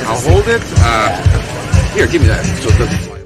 I'll hold it. Here, give me that so it doesn't fly.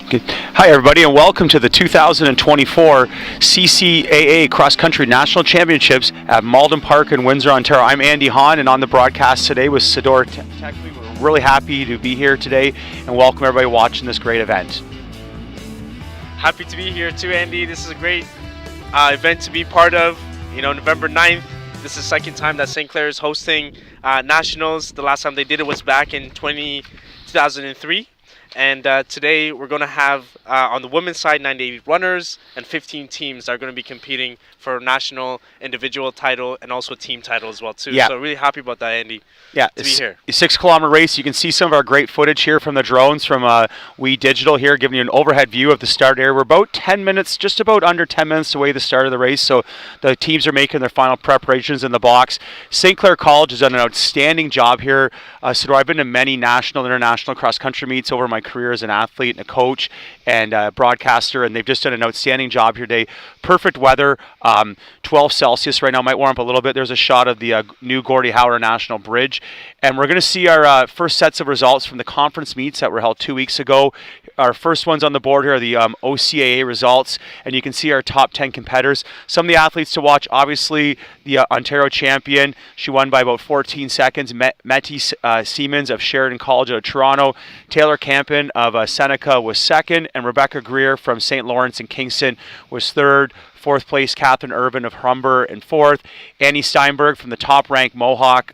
Good. Hi, everybody, and welcome to the 2024 CCAA Cross-Country National Championships at Malden Park in Windsor, Ontario. I'm Andy Hahn, and on the broadcast today with Sador Techley. We're really happy to be here today and welcome everybody watching this great event. Happy to be here too, Andy. This is a great event to be part of. You know, November 9th, this is the second time that St. Clair is hosting nationals. The last time they did it was back in 2003. And today we're going to have, on the women's side, 98 runners and 15 teams that are going to be competing for a national individual title and also a team title as well, too. Yeah. So really happy about that, Andy, yeah, to be here. A 6-kilometer race. You can see some of our great footage here from the drones from We Digital here, giving you an overhead view of the start area. We're about 10 minutes, just about under 10 minutes away the start of the race. So the teams are making their final preparations in the box. St. Clair College has done an outstanding job here. So I've been to many national and international cross-country meets over my career as an athlete and a coach and a broadcaster, and they've just done an outstanding job here today. Perfect weather, 12 Celsius right now, might warm up a little bit. There's a shot of the new Gordie Howe National Bridge, and we're going to see our first sets of results from the conference meets that were held 2 weeks ago. Our first ones on the board here are the OCAA results, and you can see our top 10 competitors. Some of the athletes to watch, obviously, the Ontario champion. She won by about 14 seconds. Mettra Siemens of Sheridan College out of Toronto. Taylor Campen of Seneca was second, and Rebecca Greer from St. Lawrence and Kingston was third. Fourth place, Catherine Irvin of Humber in fourth. Annie Steinberg from the top-ranked Mohawk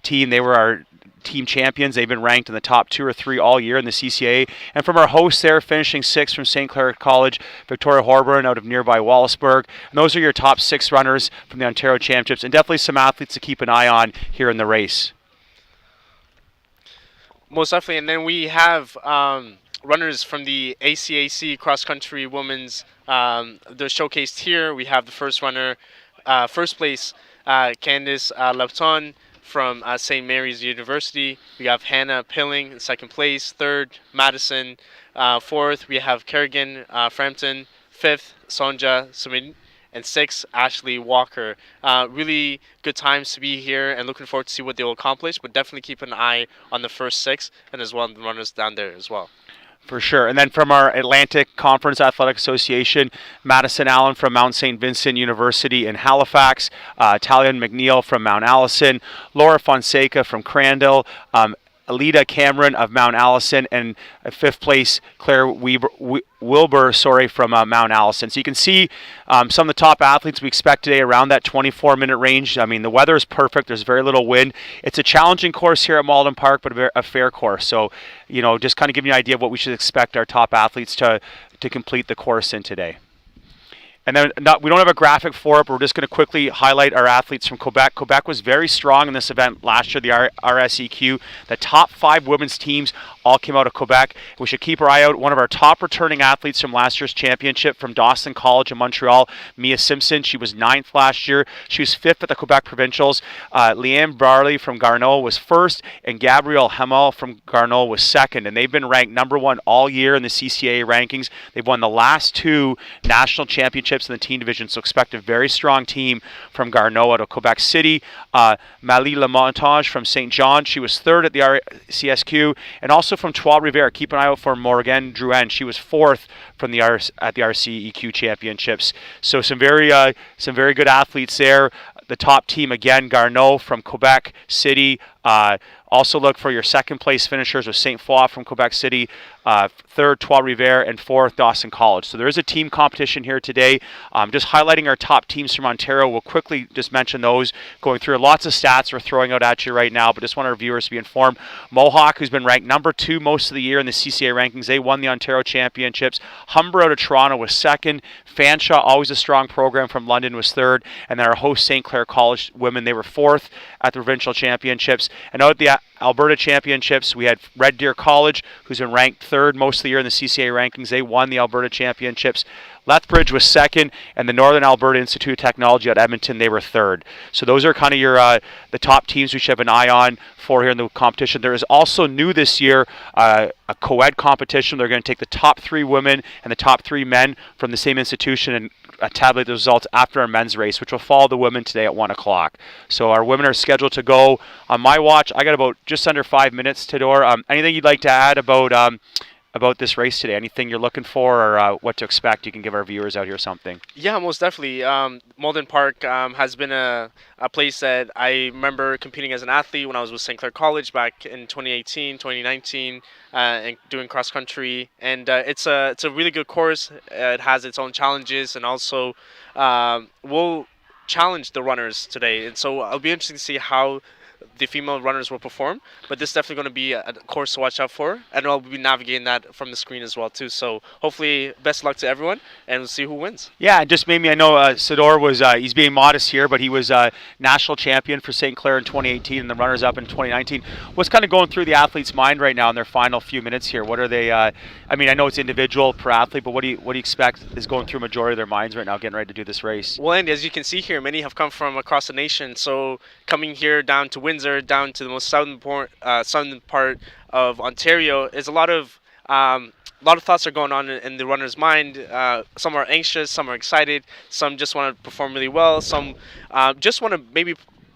team. They were our team champions. They've been ranked in the top 2 or 3 all year in the CCAA. And from our hosts there, finishing 6th from St. Clair College, Victoria Horburn out of nearby Wallaceburg. And those are your top 6 runners from the Ontario Championships, and definitely some athletes to keep an eye on here in the race. Most definitely. And then we have runners from the ACAC Cross-Country Women's. They're showcased here. We have the first runner, first place, Candice Lepton from St. Mary's University. We have Hannah Pilling in second place. Third, Madison. Fourth, we have Kerrigan Frampton. Fifth, Sonja Sumin. And sixth, Ashley Walker. Really good times to be here and looking forward to see what they will accomplish, but definitely keep an eye on the first 6 and as well the runners down there as well. For sure. And then from our Atlantic Conference Athletic Association, Madison Allen from Mount St. Vincent University in Halifax, Talion McNeil from Mount Allison, Laura Fonseca from Crandall, Alita Cameron of Mount Allison, and fifth place, Claire Wilbur from Mount Allison. So you can see some of the top athletes we expect today around that 24-minute range. I mean, the weather is perfect. There's very little wind. It's a challenging course here at Malden Park, but a fair course. So, you know, just kind of giving you an idea of what we should expect our top athletes to complete the course in today. And then we don't have a graphic for it, but we're just going to quickly highlight our athletes from Quebec. Quebec was very strong in this event last year, the RSEQ. The top 5 women's teams all came out of Quebec. We should keep our eye out. One of our top returning athletes from last year's championship from Dawson College in Montreal, Mia Simpson. She was 9th last year. She was 5th at the Quebec Provincials. Leanne Barley from Garneau was 1st, and Gabrielle Hemel from Garneau was 2nd. And they've been ranked number 1 all year in the CCAA rankings. They've won the last 2 national championships in the team division, so expect a very strong team from Garneau out of Quebec City. Malie Lamontage from St. John, she was 3rd at the RCSQ, and also from Trois-Rivières. Keep an eye out for Morgane Drouin. She was 4th from the at the RCEQ championships. So some very good athletes there. The top team again, Garneau from Quebec City. Also look for your second place finishers with St. Foy from Quebec City, 3rd Trois-Rivières, and 4th Dawson College. So there is a team competition here today. Just highlighting our top teams from Ontario. We'll quickly just mention those, going through lots of stats we're throwing out at you right now, but just want our viewers to be informed. Mohawk, who's been ranked number 2 most of the year in the CCAA rankings, they won the Ontario Championships. Humber out of Toronto was 2nd. Fanshawe, always a strong program from London, was 3rd. And then our host, St. Clair College women, they were 4th at the Provincial Championships. And out at the Alberta Championships, we had Red Deer College, who's been ranked 3rd most of the year in the CCAA rankings. They won the Alberta Championships. Lethbridge was 2nd, and the Northern Alberta Institute of Technology at Edmonton, they were 3rd. So those are kind of your the top teams we should have an eye on for here in the competition. There is also new this year a co-ed competition. They're going to take the top 3 women and the top 3 men from the same institution and tabulate the results after our men's race, which will follow the women today at 1 o'clock. So our women are scheduled to go on my watch. I got about just under 5 minutes, Tador. Anything you'd like to add about about this race today? Anything you're looking for, or what to expect? You can give our viewers out here something. Yeah, most definitely. Malden Park has been a place that I remember competing as an athlete when I was with St. Clair College back in 2018, 2019, and doing cross country. And it's a really good course. It has its own challenges, and also we'll challenge the runners today. And so it'll be interesting to see how the female runners will perform, but this is definitely going to be a course to watch out for, and I'll be navigating that from the screen as well too. So hopefully best luck to everyone, and we'll see who wins. Yeah, and just maybe, I know Sador was, he's being modest here, but he was national champion for St. Clair in 2018 and the runners-up in 2019. What's kind of going through the athlete's mind right now in their final few minutes here? What are they, I mean, I know it's individual per athlete, but what do you expect is going through majority of their minds right now getting ready to do this race? Well, and as you can see here, many have come from across the nation, so coming here down to Windsor, down to the most southern part of Ontario, is a lot of thoughts are going on in the runner's mind. Some are anxious, some are excited, some just want to perform really well, some just want to maybe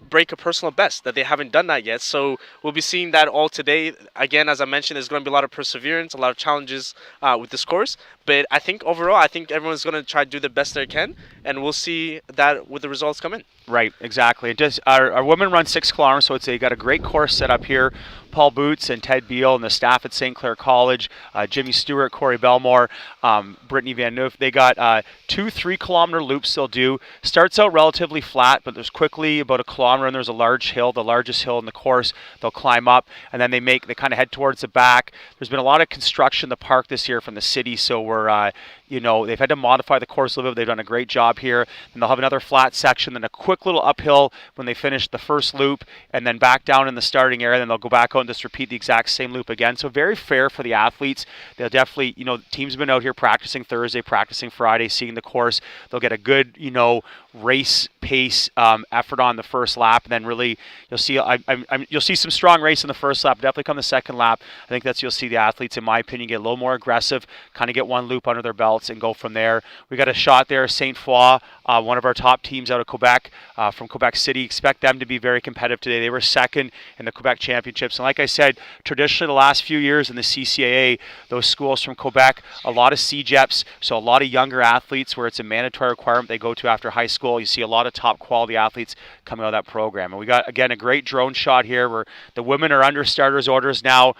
break a personal best that they haven't done that yet. So we'll be seeing that all today. Again, as I mentioned, there's going to be a lot of perseverance, a lot of challenges with this course. But I think overall, I think everyone's going to try to do the best they can, and we'll see that with the results come in. Right, exactly. Just our women run 6 kilometers, so you got a great course set up here. Paul Boots and Ted Beal and the staff at St. Clair College, Jimmy Stewart, Corey Belmore, Brittany Van Noof. They got 2 3-kilometer loops they'll do. Starts out relatively flat, but there's quickly about a kilometer, and there's a large hill, the largest hill in the course. They'll climb up, and then they kind of head towards the back. There's been a lot of construction in the park this year from the city, so we're they've had to modify the course a little bit. They've done a great job here. And they'll have another flat section, then a quick little uphill when they finish the first loop, and then back down in the starting area. Then they'll go back out and just repeat the exact same loop again. So very fair for the athletes. They'll definitely, teams have been out here practicing Thursday, practicing Friday, seeing the course. They'll get a good, race pace effort on the first lap. And then really, you'll see some strong race in the first lap. Definitely come the second lap. I think you'll see the athletes, in my opinion, get a little more aggressive, kind of get one loop under their belts and go from there. We got a shot there, St. Foy, one of our top teams out of Quebec, from Quebec City. Expect them to be very competitive today. They were second in the Quebec Championships. And like I said, traditionally the last few years in the CCAA, those schools from Quebec, a lot of CJEPs, so a lot of younger athletes where it's a mandatory requirement they go to after high school. You see a lot of top quality athletes coming out of that program. And we got, again, a great drone shot here where the women are under starters orders now.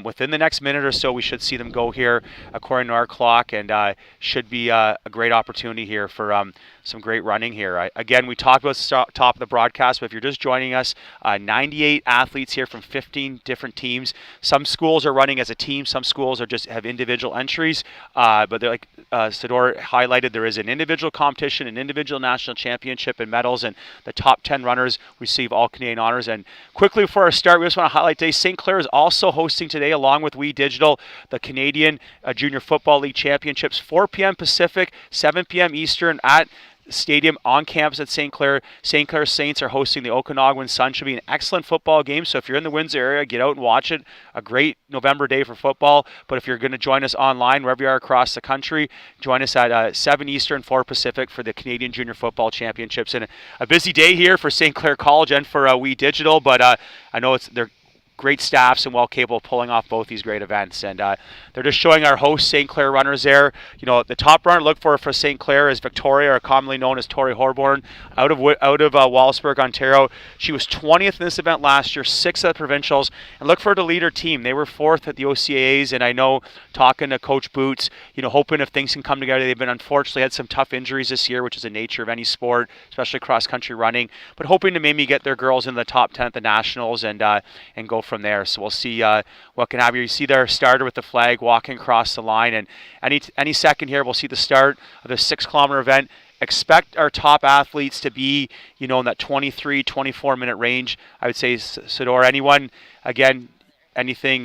Within the next minute or so, we should see them go here according to our clock, and should be a great opportunity here for some great running here. Again, we talked about the top of the broadcast, but if you're just joining us, 98 athletes here from 15 different teams. Some schools are running as a team. Some schools are just have individual entries. But they're like Sador highlighted, there is an individual competition, an individual national championship and medals, and the top 10 runners receive all Canadian honors. And quickly before our start, we just want to highlight today, St. Clair is also hosting today, along with We Digital, the Canadian Junior Football League Championships, 4 p.m. Pacific, 7 p.m. Eastern at stadium on campus at St. Clair. St. Clair Saints are hosting the Okanagan Sun. Should be an excellent football game. So if you're in the Windsor area, get out and watch it. A great November day for football. But if you're going to join us online, wherever you are across the country, join us at 7 Eastern, 4 Pacific for the Canadian Junior Football Championships. And a busy day here for St. Clair College and for We Digital. But I know they're great staffs and well capable of pulling off both these great events. And they're just showing our host St. Clair runners there. The top runner to look for St. Clair is Victoria, or commonly known as Tori Horborn, out of Wallaceburg, Ontario. She was 20th in this event last year, 6th at the provincials, and look for her to lead her team. They were 4th at the OCAAs, and I know, talking to Coach Boots, hoping if things can come together. They've been unfortunately had some tough injuries this year, which is the nature of any sport, especially cross-country running, but hoping to maybe get their girls in the top 10 at the nationals and go from there. So we'll see what can happen here. You see their starter with the flag walking across the line, and any second here we'll see the start of the 6-kilometer event. Expect our top athletes to be, in that 23, 24-minute range. I would say, Sador, anything,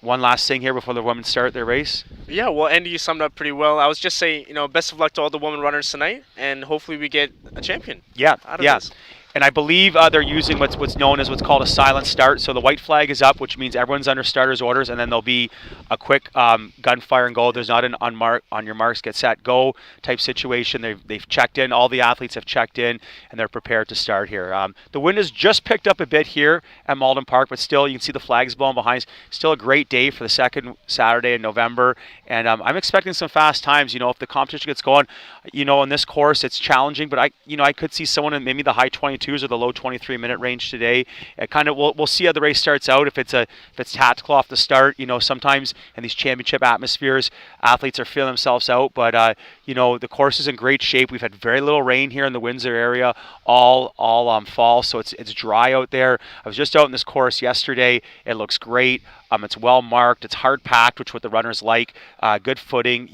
one last thing here before the women start their race? Yeah, well, Andy, you summed up pretty well. I was just saying, best of luck to all the women runners tonight, and hopefully we get a champion. Yeah, out of this. And I believe they're using what's known as what's called a silent start. So the white flag is up, which means everyone's under starter's orders, and then there'll be a quick gunfire and go. There's not an on your marks, get set, go type situation. They've checked in. All the athletes have checked in, and they're prepared to start here. The wind has just picked up a bit here at Malden Park, but still you can see the flags blowing behind. Still a great day for the second Saturday in November, and I'm expecting some fast times. If the competition gets going, in this course it's challenging, but I could see someone in maybe the high 22s or the low 23-minute range today. It kind of we'll see how the race starts out. If it's tactical off the start, sometimes in these championship atmospheres, athletes are feeling themselves out. But the course is in great shape. We've had very little rain here in the Windsor area all fall, so it's dry out there. I was just out in this course yesterday. It looks great. It's well marked. It's hard packed, which is what the runners like. Good footing,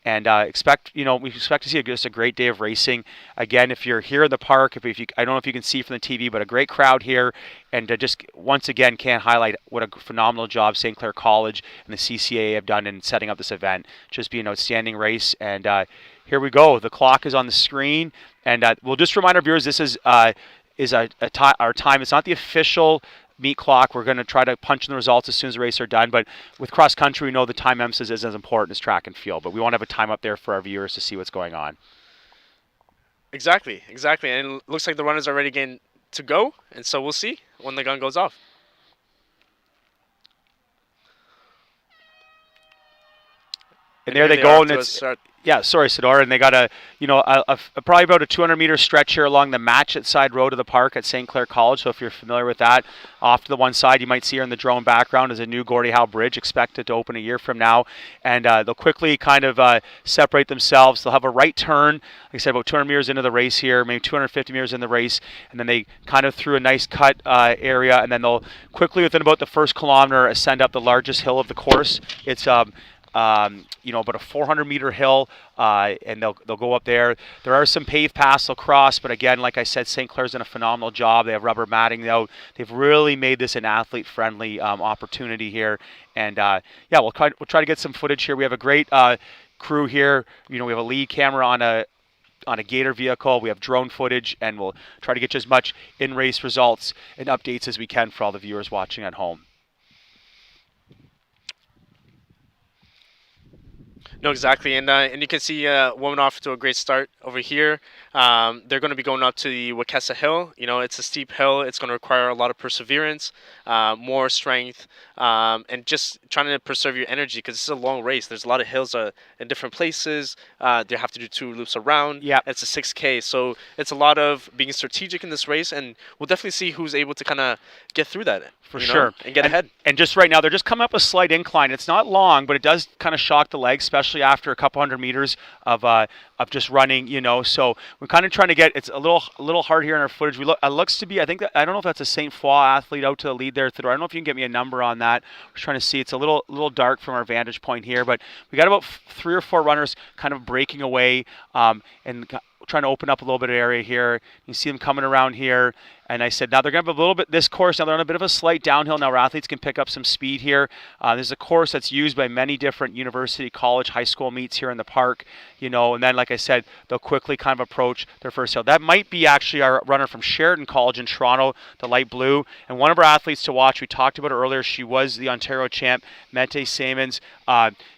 and we expect to see just a great day of racing. Again, if you're here in the park, if you, I don't know if you can see from the TV, but a great crowd here, and just once again can't highlight what a phenomenal job St. Clair College and the CCAA have done in setting up this event. Just be an outstanding race, and here we go. The clock is on the screen, and we'll just remind our viewers this is our time. It's not the official meet clock. We're going to try to punch in the results as soon as the race are done, but with cross country we know the time emphasis isn't as important as track and field, but we want to have a time up there for our viewers to see what's going on. Exactly, and it looks like the runners are ready again to go, and so we'll see when the gun goes off. And there they go, and it's yeah, sorry, Sador, and they got a probably about a 200-meter stretch here along the Matchett side road of the park at St. Clair College. So if you're familiar with that, off to the one side, you might see here in the drone background is a new Gordie Howe Bridge, expected to open a year from now, and they'll quickly kind of separate themselves. They'll have a right turn, like I said, about 200 meters into the race here, maybe 250 meters in the race, and then they kind of through a nice cut area, and then they'll quickly, within about the first kilometer, ascend up the largest hill of the course. It's about a 400-meter hill, and they'll go up there. There are some paved paths they'll cross, but again, like I said, St. Clair's done a phenomenal job. They have rubber matting out. They've really made this an athlete-friendly opportunity here, and we'll try to get some footage here. We have a great crew here. We have a lead camera on a Gator vehicle. We have drone footage, and we'll try to get you as much in-race results and updates as we can for all the viewers watching at home. No, exactly, and you can see women off to a great start over here. They're going to be going up to the Wakesa Hill. It's a steep hill. It's going to require a lot of perseverance, more strength, and just trying to preserve your energy because this is a long race. There's a lot of hills in different places. They have to do 2 loops around. Yeah, it's a 6K, so it's a lot of being strategic in this race, and we'll definitely see who's able to kind of get through that for sure and get ahead. And just right now, they're just coming up a slight incline. It's not long, but it does kind of shock the legs, especially after a couple hundred meters of just running, So we're kind of trying to get. It's a little hard here in our footage. It looks to be. I don't know if that's a St. Foy athlete out to the lead there. Theodore. I don't know if you can get me a number on that. We're trying to see. It's a little dark from our vantage point here, but we got about 3 or 4 runners kind of breaking away and trying to open up a little bit of area here. You see them coming around here. And I said, now they're going to have a little bit, this course, now they're on a bit of a slight downhill now where athletes can pick up some speed here. This is a course that's used by many different university, college, high school meets here in the park, and then, like I said, they'll quickly kind of approach their first hill. That might be actually our runner from Sheridan College in Toronto, the light blue. And one of our athletes to watch, we talked about her earlier, she was the Ontario champ, Mente Simons.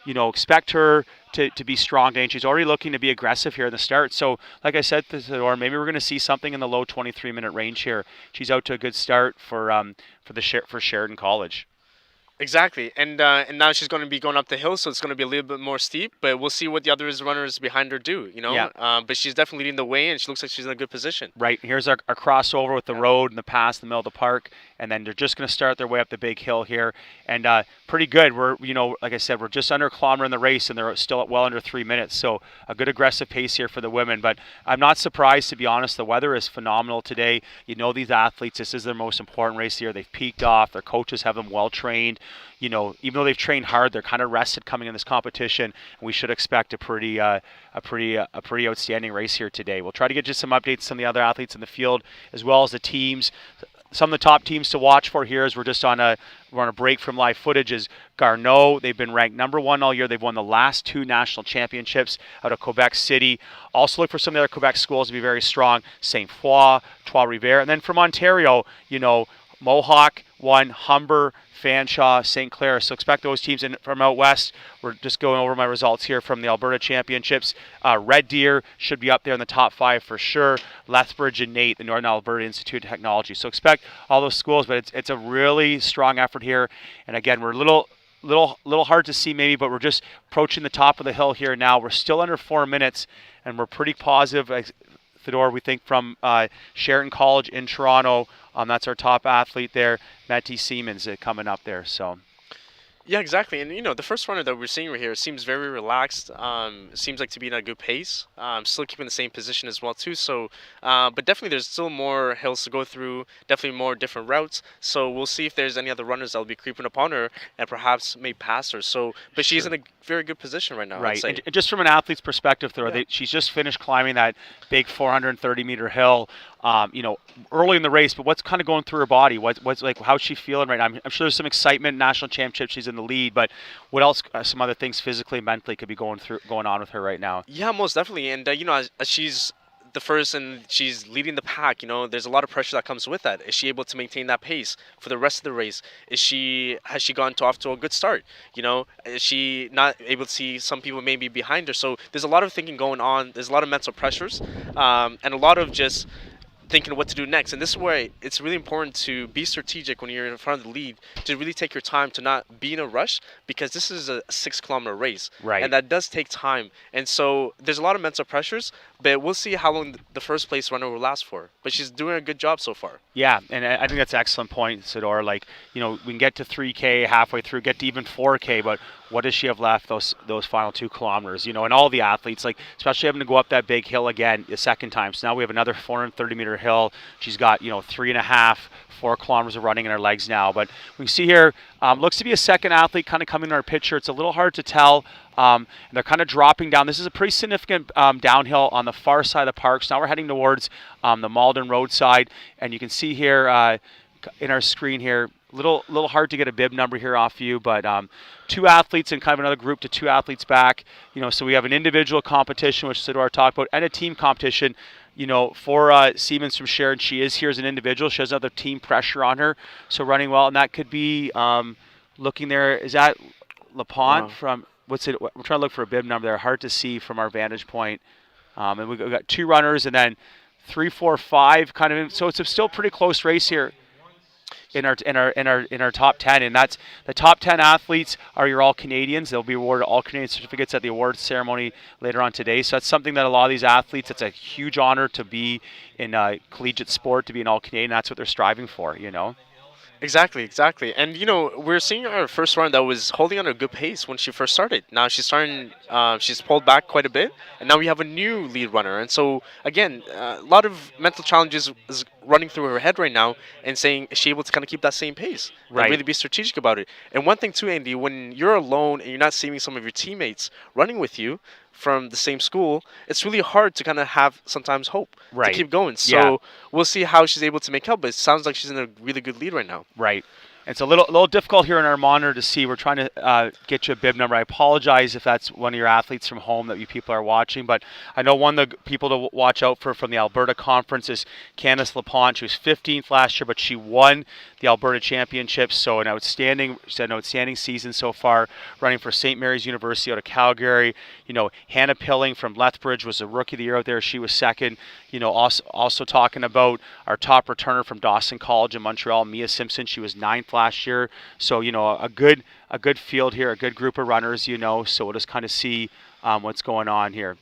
Expect her to be strong today, and she's already looking to be aggressive here in the start. So, like I said, maybe we're going to see something in the low 23-minute range here. She's out to a good start for Sheridan College. Exactly, and now she's going to be going up the hill, so it's going to be a little bit more steep. But we'll see what the other runners behind her do. Yeah. But she's definitely leading the way, and she looks like she's in a good position. Right. Here's our crossover with the road and the pass in the middle of the park, and then they're just going to start their way up the big hill here, and pretty good. We're like I said, we're just under a kilometer in the race, and they're still at well under 3 minutes. So a good aggressive pace here for the women. But I'm not surprised, to be honest. The weather is phenomenal today. These athletes, this is their most important race here. They've peaked off. Their coaches have them well trained. Even though they've trained hard, they're kind of rested coming in this competition, and we should expect a pretty outstanding race here today. We'll try to get you some updates on the other athletes in the field as well as the teams. some of the top teams to watch for here as we're on a break from live footage is Garneau. They've been ranked #1 all year. They've won the last 2 national championships out of Quebec City. Also look for some of the other Quebec schools to be very strong. St. Foy, Trois-Rivières. And then from Ontario, Mohawk won, Humber, Fanshawe, St. Clair. So expect those teams. And from out west, we're just going over my results here from the Alberta Championships. Red Deer should be up there in the top 5 for sure. Lethbridge and Nate, the Northern Alberta Institute of Technology. So expect all those schools, but it's a really strong effort here. And again, we're a little hard to see maybe, but we're just approaching the top of the hill here now. We're still under 4 minutes, and we're pretty positive. Fedor, we think from Sheridan College in Toronto. That's our top athlete there, Matty Siemens, coming up there. So, yeah, exactly. And the first runner that we're seeing right here seems very relaxed. Seems like to be in a good pace. Still keeping the same position as well too. So, but definitely there's still more hills to go through. Definitely more different routes. So we'll see if there's any other runners that'll be creeping upon her and perhaps may pass her. So, but she's in a very good position right now. Right. And just from an athlete's perspective, she's just finished climbing that big 430-meter hill. Early in the race, but what's kind of going through her body? What's like? How's she feeling right now? I'm sure there's some excitement. National championship, she's in the lead, but what else? Some other things physically, mentally, could be going on with her right now. Yeah, most definitely. And as she's the first and she's leading the pack, there's a lot of pressure that comes with that. Is she able to maintain that pace for the rest of the race? Has she gone off to a good start? Is she not able to see some people maybe behind her? So there's a lot of thinking going on. There's a lot of mental pressures, and a lot of just thinking what to do next. And this is where it's really important to be strategic when you're in front of the lead, to really take your time, to not be in a rush, because this is a 6-kilometer race. Right. And that does take time. And so there's a lot of mental pressures, but we'll see how long the first place runner will last for. But she's doing a good job so far. Yeah, and I think that's an excellent point, Sador. We can get to 3K halfway through, get to even 4K, but what does she have left those final 2 kilometers? And all the athletes, especially having to go up that big hill again a second time. So now we have another 430-meter hill. She's got 3.5, 4 kilometers of running in her legs now. But we see here, looks to be a second athlete kind of coming in our picture. It's a little hard to tell. And they're kind of dropping down. This is a pretty significant downhill on the far side of the park. So now we're heading towards the Malden roadside. And you can see here in our screen here, little hard to get a bib number here off you, but 2 athletes and kind of another group to 2 athletes back. So we have an individual competition, which Sidor talked about, and a team competition. For Siemens from Sheridan, she is here as an individual. She has other team pressure on her, so running well. And that could be looking there. Is that LaPont from? What's it? We're trying to look for a bib number there. Hard to see from our vantage point. And we've got 2 runners, and then 3, 4, 5 kind of. So it's a still pretty close race here in our top 10, and that's the top 10 athletes are your all Canadians. They'll be awarded all Canadian certificates at the awards ceremony later on today. So that's something that a lot of these athletes, it's a huge honor to be in collegiate sport, to be an all Canadian. That's what they're striving for. Exactly. And, we're seeing our first runner that was holding on a good pace when she first started. Now she's pulled back quite a bit, and now we have a new lead runner. And so, again, a lot of mental challenges is running through her head right now and saying, is she able to kind of keep that same pace? Right. And really be strategic about it. And one thing, too, Andy, when you're alone and you're not seeing some of your teammates running with you from the same school, it's really hard to kind of have sometimes hope to keep going. So we'll see how she's able to make up, but it sounds like she's in a really good lead right now. Right. It's a little difficult here in our monitor to see. We're trying to get you a bib number. I apologize if that's one of your athletes from home that you people are watching, but I know one of the people to watch out for from the Alberta Conference is Candice LaPont. She was 15th last year, but she won the Alberta Championships, so an outstanding season so far, running for St. Mary's University out of Calgary. Hannah Pilling from Lethbridge was a Rookie of the Year out there. She was second. Also talking about our top returner from Dawson College in Montreal, Mia Simpson. She was 9th last year. So, a good field here, a good group of runners, so we'll just kind of see what's going on here.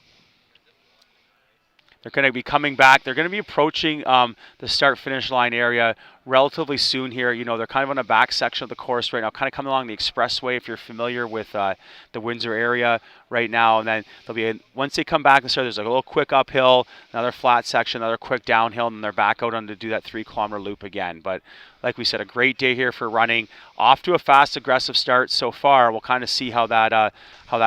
They're going to be coming back. They're going to be approaching the start-finish line area relatively soon here. They're kind of on the back section of the course right now, kind of coming along the expressway if you're familiar with the Windsor area right now. And then they'll be, once they come back and start, there's a little quick uphill, another flat section, another quick downhill, and then they're back out on to do that 3-kilometer loop again. But like we said, a great day here for running. Off to a fast, aggressive start so far. We'll kind of see how that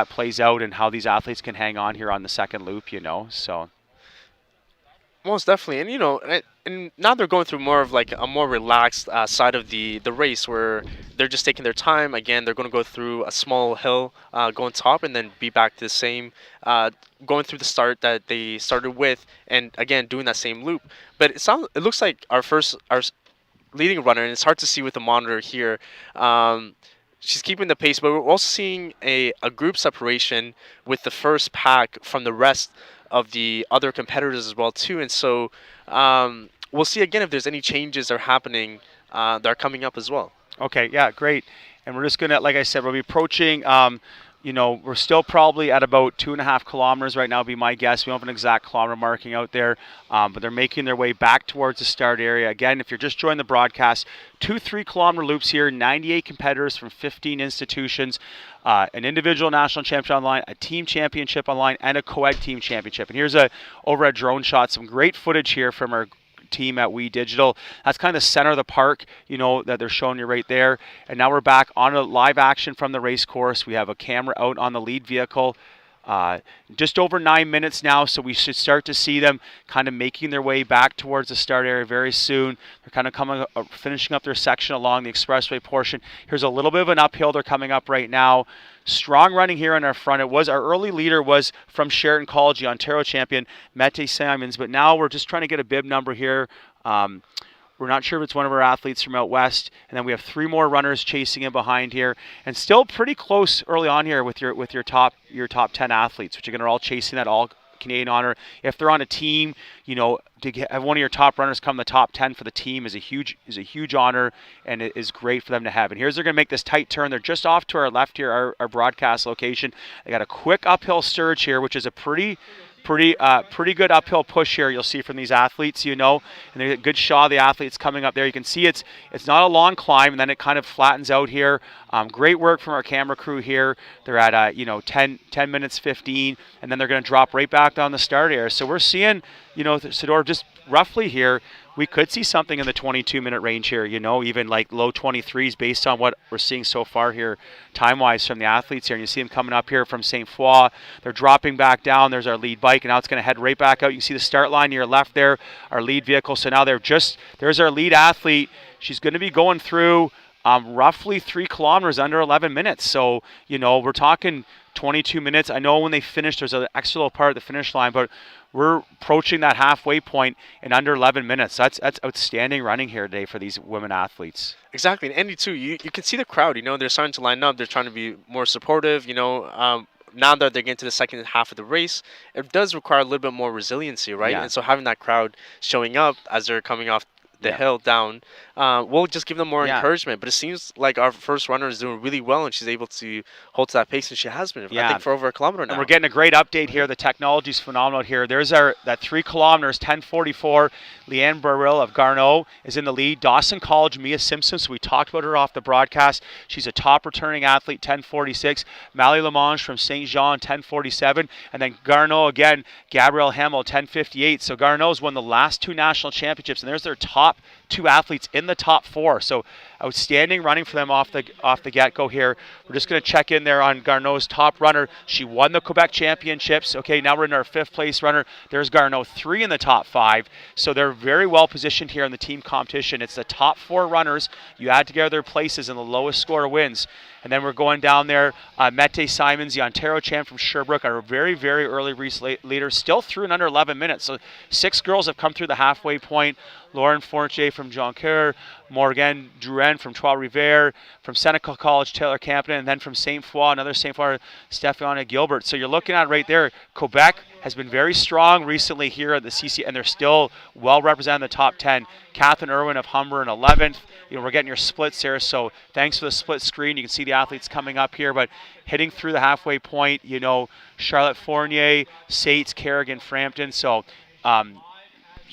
plays out and how these athletes can hang on here on the second loop, So. Most definitely, and and now they're going through more of like a more relaxed side of the race, where they're just taking their time. Again, they're going to go through a small hill, going top, and then be back to the same, going through the start that they started with, and again doing that same loop. But it looks like our leading runner, and it's hard to see with the monitor here. She's keeping the pace, but we're also seeing a group separation with the first pack from the rest of the other competitors as well too. And so we'll see again if there's any changes that are happening that are coming up as well. Okay, yeah, great. And we're just gonna, like I said, we'll be approaching. We're still probably at about 2.5 kilometers right now, would be my guess. We don't have an exact kilometer marking out there, but they're making their way back towards the start area. Again, if you're just joining the broadcast, 2 3-kilometer loops here, 98 competitors from 15 institutions, an individual national championship online, a team championship online, and a co-ed team championship. And here's a overhead drone shot, some great footage here from our team at We Digital. That's kind of the center of the park, that they're showing you right there. And now we're back on a live action from the race course. We have a camera out on the lead vehicle. Just over 9 minutes now, so we should start to see them kind of making their way back towards the start area very soon. They're kind of finishing up their section along the expressway portion. Here's a little bit of an uphill they're coming up right now. Strong running here in our front. Our early leader was from Clair College, the Ontario champion, Mette Simons, but now we're just trying to get a bib number here. We're not sure if it's one of our athletes from out west. And then we have 3 more runners chasing in behind here. And still pretty close early on here with your top 10 athletes, which are going to all chasing that all Canadian honor. If they're on a team, to have one of your top runners come the top 10 for the team is a huge honor, and it is great for them to have. And here's they're going to make this tight turn. They're just off to our left here, our broadcast location. They got a quick uphill surge here, which is a pretty good uphill push here. You'll see from these athletes, and there's a good shot of the athletes coming up there. You can see it's not a long climb, and then it kind of flattens out here. Great work from our camera crew here. They're at 10 minutes 15, and then they're going to drop right back down the start area. So we're seeing, Sador, just roughly here, we could see something in the 22-minute range here, even like low 23s based on what we're seeing so far here time-wise from the athletes here. And you see them coming up here from St. Foy. They're dropping back down. There's our lead bike, and now it's going to head right back out. You can see the start line to your left there, our lead vehicle. So now there's our lead athlete. She's going to be going through roughly 3 kilometers under 11 minutes. So, we're talking 22 minutes. I know when they finish, there's an extra little part at the finish line, but we're approaching that halfway point in under 11 minutes. That's outstanding running here today for these women athletes. Exactly. And Andy, too, you can see the crowd. They're starting to line up. They're trying to be more supportive. Now that they're getting to the second half of the race, it does require a little bit more resiliency, right? Yeah. And so having that crowd showing up as they're coming off the hill down will just give them more encouragement. But it seems like our first runner is doing really well, and she's able to hold to that pace, and she has been, I think, for over a kilometer now. And we're getting a great update here. The technology's phenomenal here. There's that 3 kilometers, 10:44. Leanne Burrill of Garneau is in the lead. Dawson College, Mia Simpson, so we talked about her off the broadcast. She's a top returning athlete, 10:46. Mally Lamange from St. Jean, 10:47. And then Garneau again, Gabrielle Hemmel, 10:58. So Garneau's won the last 2 national championships, and there's their top 2 athletes in the top 4. So outstanding running for them off the get-go here. We're just going to check in there on Garneau's top runner. She won the Quebec Championships. Okay, now we're in our 5th place runner. There's Garneau, 3 in the top 5. So they're very well positioned here in the team competition. It's the top 4 runners. You add together their places, and the lowest score wins. And then we're going down there. Mette Simons, the Ontario champ from Sherbrooke, our very, very early race leader, still through in under 11 minutes. So 6 girls have come through the halfway point. Lauren Fortier from Jonquière, Morgan Drouin from Trois-Rivières, from Seneca College, Taylor Campion, and then from St. Foy, another St. Foy, Stephania Gilbert. So you're looking at right there, Quebec has been very strong recently here at the CCAA, and they're still well represented in the top 10. Catherine Irwin of Humber in 11th. We're getting your splits here, so thanks for the split screen. You can see the athletes coming up here, but hitting through the halfway point, Charlotte Fournier, Sates, Kerrigan, Frampton. So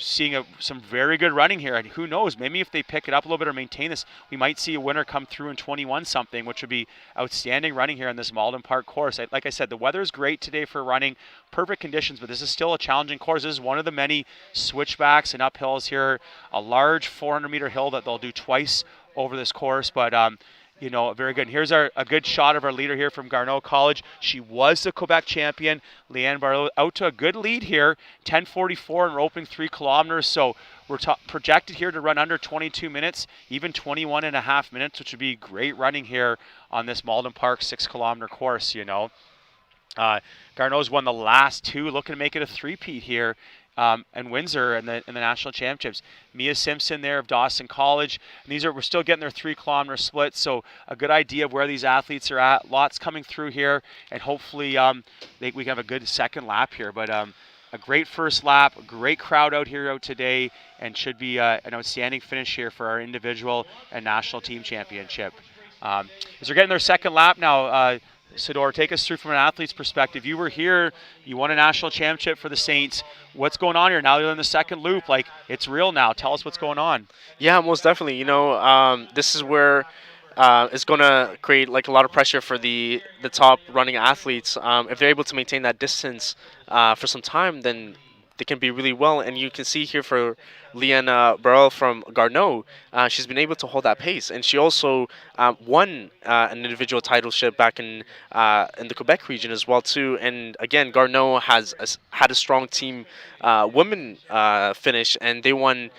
seeing some very good running here. And who knows, maybe if they pick it up a little bit or maintain this, we might see a winner come through in 21 something, which would be outstanding running here on this Malden Park course. Like I said, the weather is great today for running, perfect conditions, but this is still a challenging course. This is one of the many switchbacks and uphills here, a large 400-meter hill that they'll do twice over this course. But Very good. And here's a good shot of our leader here from Garneau College. She was the Quebec champion. Leanne Barlow out to a good lead here, 10:44 in her opening 3 kilometers. So we're projected here to run under 22 minutes, even 21 and a half minutes, which would be great running here on this Malden Park 6-kilometer course, Garneau's won the last 2, looking to make it a three-peat here. And Windsor in the national championships. Mia Simpson there of Dawson College. And we're still getting their 3-kilometer splits, so a good idea of where these athletes are at. Lots coming through here, and hopefully we can have a good second lap here. But a great first lap, a great crowd out today, and should be an outstanding finish here for our individual and national team championship. As they're getting their second lap now, Sador, take us through from an athlete's perspective. You were here, you won a national championship for the Saints. What's going on here? Now you're in the second loop. It's real now. Tell us what's going on. Yeah, most definitely. This is where it's going to create a lot of pressure for the top running athletes. If they're able to maintain that distance for some time, then they can be really well. And you can see here for Leanne Burrell from Garneau, she's been able to hold that pace. And she also won an individual titleship back in the Quebec region as well, too. And again, Garneau has had a strong team women finish, and they won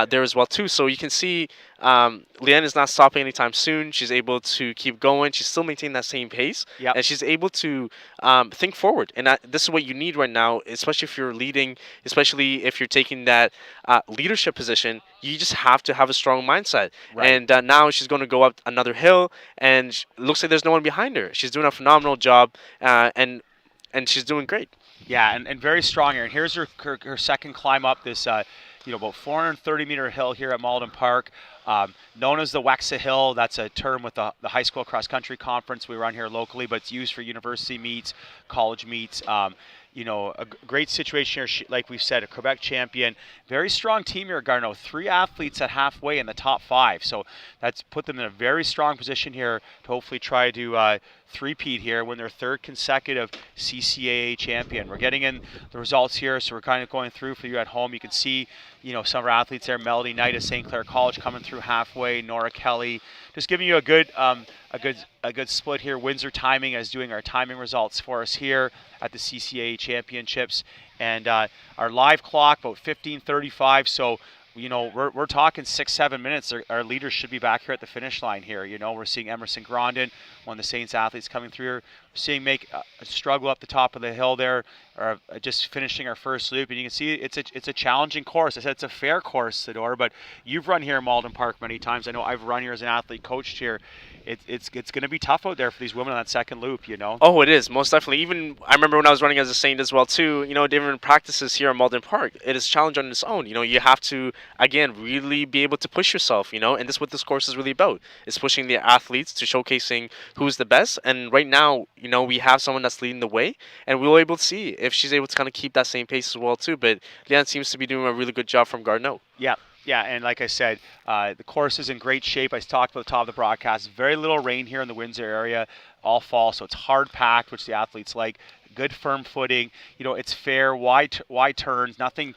there as well, too. So you can see Leanne is not stopping anytime soon. She's able to keep going. She's still maintaining that same pace. Yep. And she's able to think forward. And this is what you need right now, especially if you're leading, especially if you're taking that leadership position. You just have to have a strong mindset. Right. And now she's going to go up another hill, and it looks like there's no one behind her. She's doing a phenomenal job, and she's doing great. Yeah, and very strong here. And here's her second climb up this, about 430-meter hill here at Malden Park, known as the Wexa Hill. That's a term with the high school cross-country conference we run here locally, but it's used for university meets, college meets. A great situation here, like we've said, a Quebec champion. Very strong team here at Garneau. 3 athletes at halfway in the top 5. So that's put them in a very strong position here to hopefully try to three-peat here, win their 3rd consecutive CCAA champion. We're getting in the results here, so we're kind of going through for you at home. You can see, some of our athletes there. Melody Knight of St. Clair College coming through halfway. Nora Kelly, just giving you a good split here. Windsor Timing is doing our timing results for us here at the CCAA championships, and our live clock about 15:35. So we're talking 6-7 minutes. Our leaders should be back here at the finish line here. We're seeing Emerson Grondin, one of the Saints athletes, coming through here. We're seeing make a struggle up the top of the hill there, or just finishing our first loop. And you can see it's a challenging course. I said it's a fair course, Sador, but you've run here in Malden Park many times. I know I've run here as an athlete, coached here. It's going to be tough out there for these women on that second loop, Oh, it is, most definitely. Even I remember when I was running as a Saint as well, too, different practices here at Malden Park. It is a challenge on its own. You have to, again, really be able to push yourself, and this is what this course is really about. It's pushing the athletes to showcasing who's the best. And right now, we have someone that's leading the way, and we'll be able to see if she's able to kind of keep that same pace as well, too. But Leanne seems to be doing a really good job from Garneau. Yeah, and like I said, the course is in great shape. I talked about the top of the broadcast. Very little rain here in the Windsor area all fall, so it's hard packed, which the athletes like. Good firm footing. It's fair, wide turns, nothing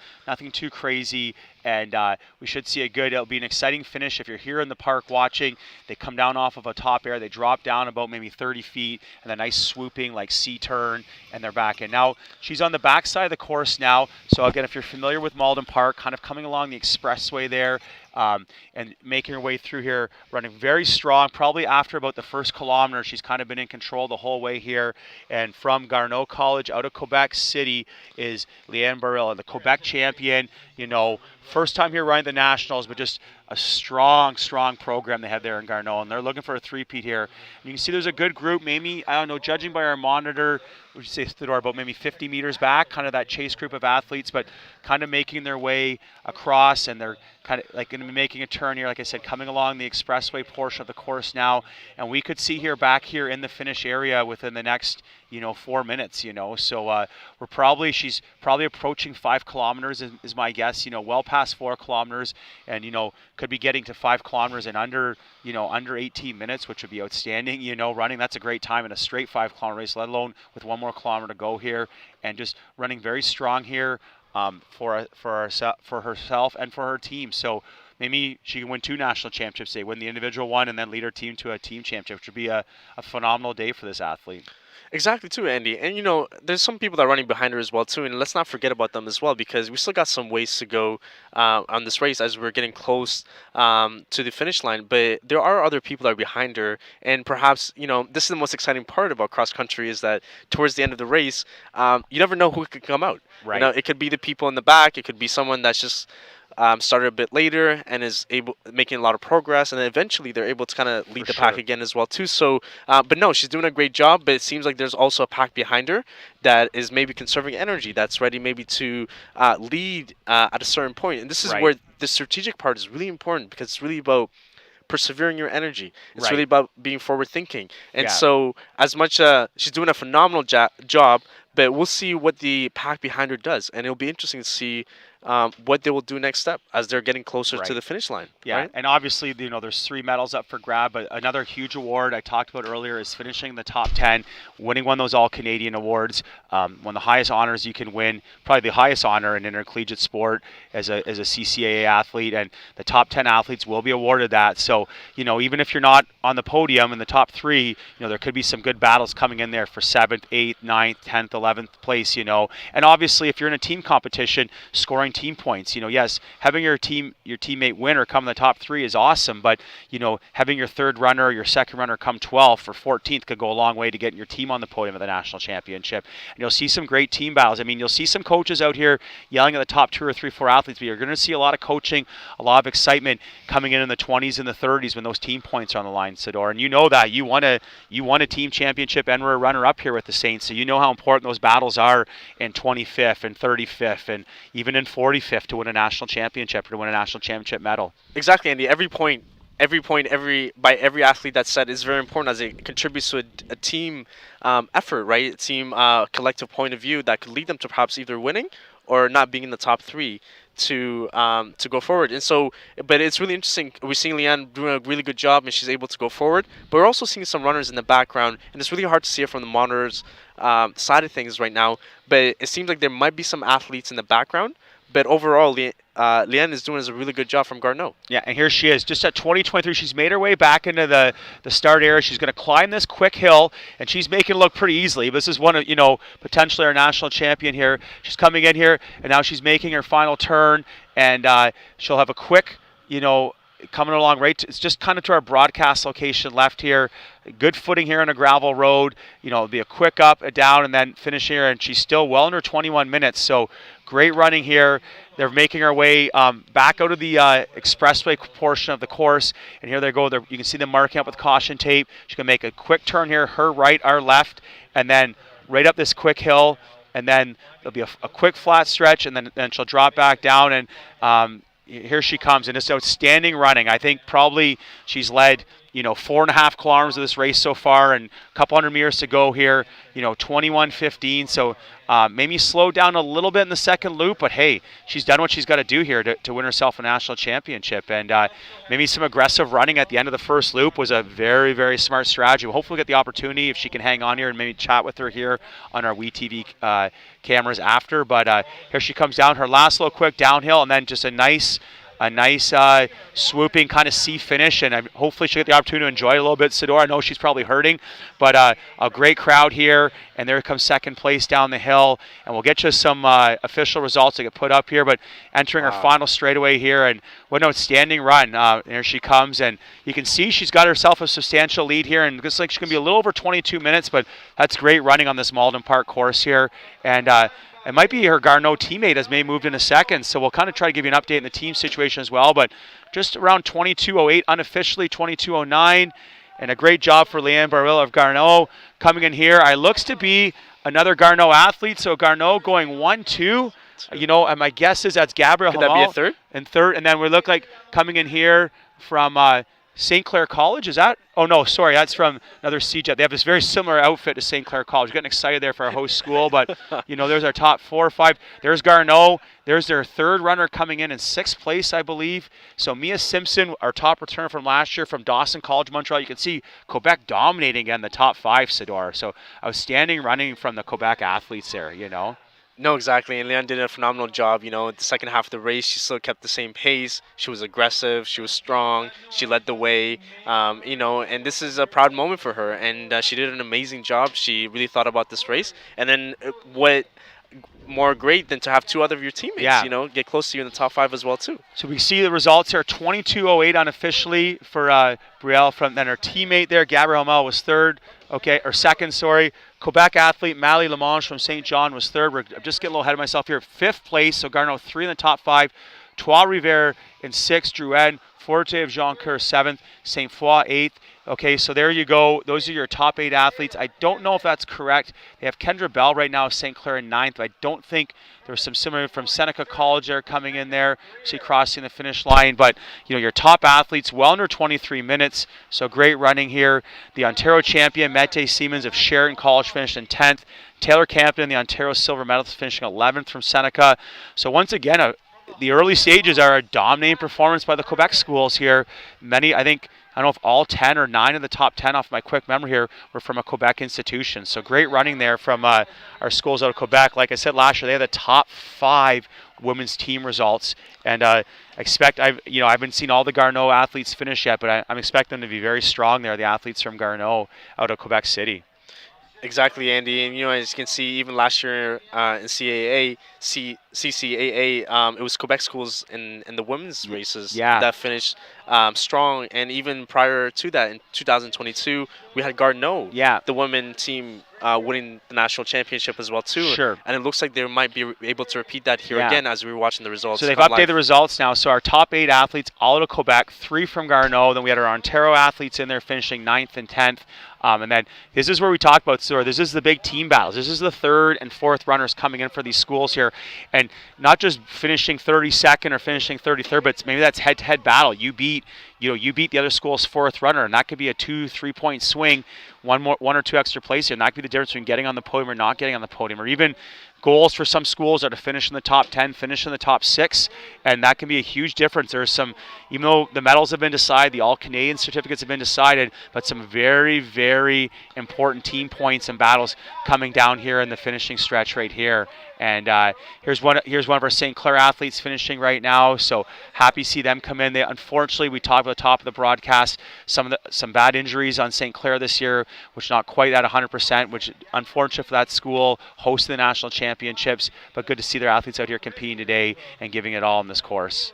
too crazy, and we should see it'll be an exciting finish. If you're here in the park watching, they come down off of a top air, they drop down about maybe 30 feet, and a nice swooping C-turn, and they're back in. Now, she's on the back side of the course now, so again, if you're familiar with Malden Park, kind of coming along the expressway there, and making her way through here, running very strong. Probably after about the first kilometer, she's kind of been in control the whole way here. And from Garneau College out of Quebec City is Leanne Barilla, the Quebec champion. First time here running the Nationals, but just a strong program they have there in Garneau, and they're looking for a three-peat here. And you can see there's a good group, maybe, I don't know, judging by our monitor, would you say, Theodore, about maybe 50 meters back, kind of that chase group of athletes, but kind of making their way across, and they're kind of like going to be making a turn here, like I said, coming along the expressway portion of the course now, and we could see here back here in the finish area within the next 4 minutes, so she's probably approaching 5 kilometers is my guess, well past 4 kilometers, and could be getting to 5 kilometers in under 18 minutes, which would be outstanding, running. That's a great time in a straight 5 kilometer race, let alone with 1 more kilometer to go here, and just running very strong here for herself and for her team. So maybe she can win 2 national championships, say win the individual one and then lead her team to a team championship, which would be a phenomenal day for this athlete. Exactly too, Andy. And there's some people that are running behind her as well too, and let's not forget about them as well because we still got some ways to go on this race as we're getting close to the finish line. But there are other people that are behind her, and perhaps this is the most exciting part about cross country is that towards the end of the race, you never know who could come out. Right. It could be the people in the back. It could be someone that's just started a bit later and is making a lot of progress, and then eventually they're able to kind of lead the pack again as well too. So, but no, she's doing a great job. But it seems like there's also a pack behind her that is maybe conserving energy, that's ready maybe to lead at a certain point. And this is where the strategic part is really important because it's really about persevering your energy. It's really about being forward thinking. And so as much she's doing a phenomenal job, but we'll see what the pack behind her does, and it'll be interesting to see what they will do next step as they're getting closer to the finish line. Yeah, and obviously, there's 3 medals up for grab, but another huge award I talked about earlier is finishing in the top 10, winning one of those All-Canadian awards, one of the highest honors you can win, probably the highest honor in intercollegiate sport as a CCAA athlete, and the top 10 athletes will be awarded that. So, even if you're not on the podium in the top 3, there could be some good battles coming in there for 7th, 8th, 9th, 10th, 11th place, And obviously, if you're in a team competition, scoring team points, yes, having your teammate win or come in the top 3 is awesome, but having your third runner or your second runner come 12th or 14th could go a long way to getting your team on the podium at the national championship. And you'll see some great team battles. I mean, you'll see some coaches out here yelling at the top 2 or 3, 4 athletes, but you're going to see a lot of coaching, a lot of excitement coming in the 20s and the 30s when those team points are on the line, Sador. And that you won a team championship and were a runner-up here with the Saints, so you know how important those battles are in 25th and 35th and even in 45th to win a national championship or to win a national championship medal. Exactly, Andy. Every point by every athlete that's set is very important as it contributes to a team effort, right? A team collective point of view that could lead them to perhaps either winning or not being in the top 3 to go forward. And so, but it's really interesting. We're seeing Leanne doing a really good job, and she's able to go forward. But we're also seeing some runners in the background, and it's really hard to see it from the monitors side of things right now. But it seems like there might be some athletes in the background. But overall, Leanne is doing a really good job from Garneau. Yeah, and here she is, just at 20:23. She's made her way back into the start area. She's going to climb this quick hill, and she's making it look pretty easily. This is one of, potentially our national champion here. She's coming in here, and now she's making her final turn, and she'll have a quick, coming along it's just kind of to our broadcast location left here. Good footing here on a gravel road. It'll be a quick up, a down, and then finish here, and she's still well under 21 minutes, so great running here. They're making our way back out of the expressway portion of the course, and here they go. You can see them marking up with caution tape. She's going to make a quick turn here, her right, our left, and then right up this quick hill, and then there'll be a quick flat stretch, and then she'll drop back down, and here she comes, and it's outstanding running. I think probably she's led 4.5 kilometers of this race so far, and a couple hundred meters to go here. 21:15. So maybe slowed down a little bit in the second loop, but hey, she's done what she's got to do here to win herself a national championship. And maybe some aggressive running at the end of the first loop was a very, very smart strategy. We'll hopefully get the opportunity if she can hang on here and maybe chat with her here on our WeTV cameras after. But here she comes down, her last little quick downhill, and then just a nice swooping kind of C finish, and hopefully she'll get the opportunity to enjoy it a little bit. Sador, I know she's probably hurting, but a great crowd here, and there comes second place down the hill, and we'll get you some official results that get put up here, but entering her final straightaway here, and what an outstanding run. There she comes, and you can see she's got herself a substantial lead here, and it looks like she's going to be a little over 22 minutes, but that's great running on this Malden Park course here, and it might be her Garneau teammate has maybe moved in a second, so we'll kind of try to give you an update in the team situation as well. But just around 22:08, unofficially 22:09, and a great job for Leanne Barilla of Garneau coming in here. It looks to be another Garneau athlete, so Garneau going 1-2. And my guess is that's Gabrielle. Could that be a third? And third, and then we look like coming in here from Clair College, is that? Oh, no, sorry, that's from another CJ. They have this very similar outfit to Clair College. We're getting excited there for our host school, but, there's our top 4 or 5. There's Garneau. There's their third runner coming in 6th place, I believe. So Mia Simpson, our top returner from last year from Dawson College, Montreal. You can see Quebec dominating again the top 5, Sador. So outstanding running from the Quebec athletes there, No, exactly. And Leon did a phenomenal job. The second half of the race, she still kept the same pace. She was aggressive. She was strong. She led the way. And this is a proud moment for her. And she did an amazing job. She really thought about this race. And then what more great than to have two other of your teammates, Yeah. get close to you in the top 5 as well, too. So we see the results here, 22:08 unofficially for Brielle. Then her teammate there, Gabrielle Mel, was second, sorry. Quebec athlete Mally Lamanche from St. John was third. I'm just getting a little ahead of myself here. Fifth place, so Garneau 3 in the top 5. Trois Rivières in 6th, Drouin. Forte of Joncoeur 7th, St. Foy 8th. Okay, so there you go. Those are your top 8 athletes. I don't know if that's correct. They have Kendra Bell right now of St. Clair in 9th, but I don't think there's some similar from Seneca College there coming in there. See crossing the finish line. But, your top athletes well under 23 minutes, so great running here. The Ontario champion, Mette Siemens of Sheridan College, finished in 10th. Taylor Campton, the Ontario silver medalist, finishing 11th from Seneca. So once again, the early stages are a dominating performance by the Quebec schools here. I don't know if all 10 or 9 of the top 10 off my quick memory here were from a Quebec institution. So great running there from our schools out of Quebec. Like I said last year, they had the top 5 women's team results. And I haven't seen all the Garneau athletes finish yet, but I'm expecting them to be very strong there, the athletes from Garneau out of Quebec City. Exactly, Andy. And, as you can see, even last year in CCAA, it was Quebec schools in the women's races that finished strong. And even prior to that, in 2022, we had Garneau, the women team, winning the national championship as well, too. Sure. And it looks like they might be able to repeat that here again as we were watching the results. So they've updated the results now. So our top 8 athletes, all out of Quebec, 3 from Garneau. Then we had our Ontario athletes in there finishing 9th and 10th. And then this is where we talk about, this is the big team battles. This is the 3rd and 4th runners coming in for these schools here. And not just finishing 32nd or finishing 33rd, but maybe that's head-to-head battle. You beat the other school's 4th runner, and that could be a 2-3 point swing, one or two extra places, and that could be the difference between getting on the podium or not getting on the podium. Or even goals for some schools are to finish in the top 10, finish in the top 6, and that can be a huge difference. There's some, even though the medals have been decided, the All-Canadian certificates have been decided, but some very, very important team points and battles coming down here in the finishing stretch right here. And here's one of our St. Clair athletes finishing right now. So happy to see them come in. Unfortunately, we talked at the top of the broadcast some bad injuries on St. Clair this year, which not quite at 100%, which unfortunate for that school hosting the national championships. But good to see their athletes out here competing today and giving it all in this course.